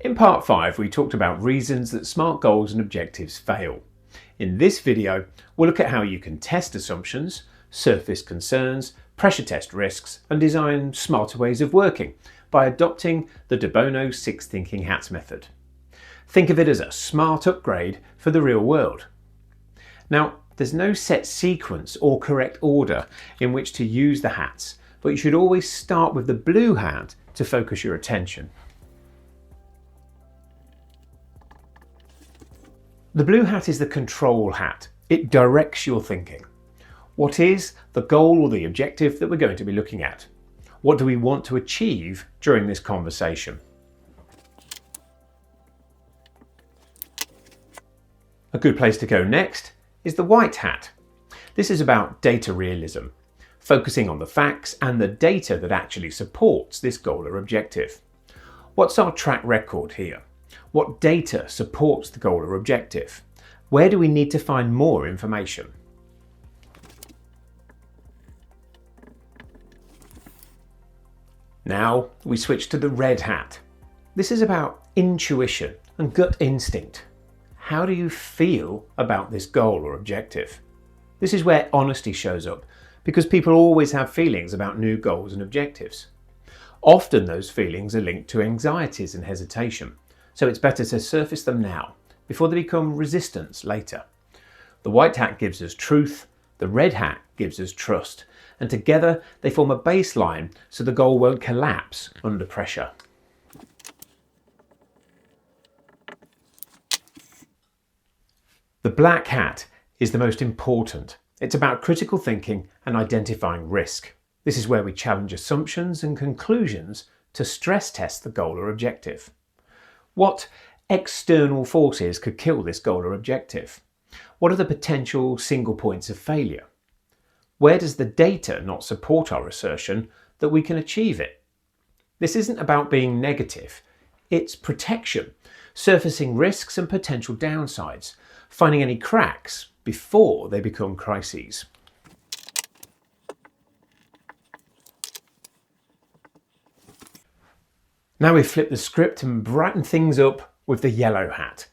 In part 5, we talked about reasons that SMART goals and objectives fail. In this video, we'll look at how you can test assumptions, surface concerns, pressure test risks, and design smarter ways of working by adopting the Bono 6 thinking hats method. Think of it as a smart upgrade for the real world. Now, there's no set sequence or correct order in which to use the hats, but you should always start with the blue hat to focus your attention. The blue hat is the control hat. It directs your thinking. What is the goal or the objective that we're going to be looking at? What do we want to achieve during this conversation? A good place to go next is the white hat. This is about data realism, focusing on the facts and the data that actually supports this goal or objective. What's our track record here? What data supports the goal or objective? Where do we need to find more information? Now we switch to the red hat. This is about intuition and gut instinct. How do you feel about this goal or objective? This is where honesty shows up, because people always have feelings about new goals and objectives. Often those feelings are linked to anxieties and hesitation, so it's better to surface them now before they become resistance later. The white hat gives us truth, the red hat gives us trust, and together they form a baseline so the goal won't collapse under pressure. The black hat is the most important. It's about critical thinking and identifying risk. This is where we challenge assumptions and conclusions to stress test the goal or objective. What external forces could kill this goal or objective? What are the potential single points of failure? Where does the data not support our assertion that we can achieve it? This isn't about being negative. It's protection, surfacing risks and potential downsides, finding any cracks before they become crises. Now we've flipped the script and brightened things up with the yellow hat.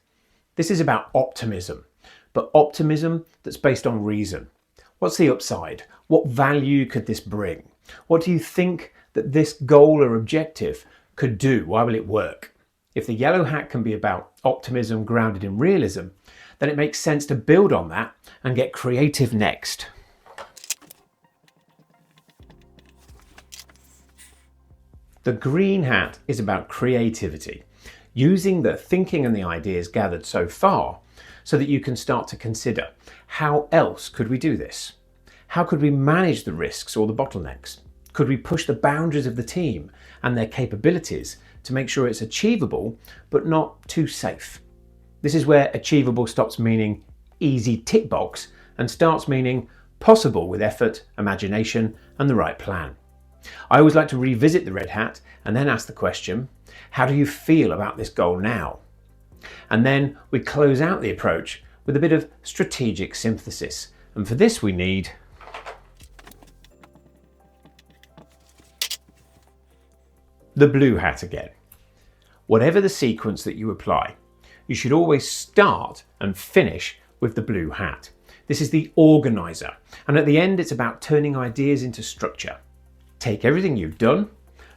This is about optimism, but optimism that's based on reason. What's the upside? What value could this bring? What do you think that this goal or objective could do? Why will it work? If the yellow hat can be about optimism grounded in realism, then it makes sense to build on that and get creative next. The green hat is about creativity, using the thinking and the ideas gathered so far so that you can start to consider, how else could we do this? How could we manage the risks or the bottlenecks? Could we push the boundaries of the team and their capabilities to make sure it's achievable but not too safe? This is where achievable stops meaning easy tick box and starts meaning possible with effort, imagination, and the right plan. I always like to revisit the red hat and then ask the question, how do you feel about this goal now? And then we close out the approach with a bit of strategic synthesis. And for this we need the blue hat again. Whatever the sequence that you apply, you should always start and finish with the blue hat. This is the organizer, and at the end it's about turning ideas into structure. Take everything you've done,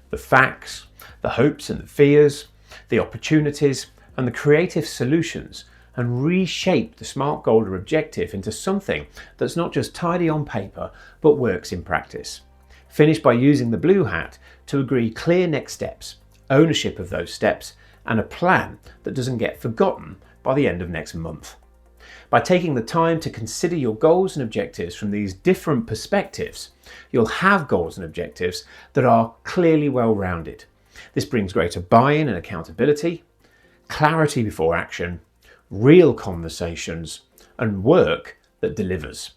the facts, the hopes and the fears, the opportunities and the creative solutions, and reshape the SMART goal or objective into something that's not just tidy on paper but works in practice. Finish by using the blue hat to agree clear next steps, ownership of those steps, and a plan that doesn't get forgotten by the end of next month. By taking the time to consider your goals and objectives from these different perspectives, you'll have goals and objectives that are clearly well-rounded. This brings greater buy-in and accountability, clarity before action, real conversations, and work that delivers.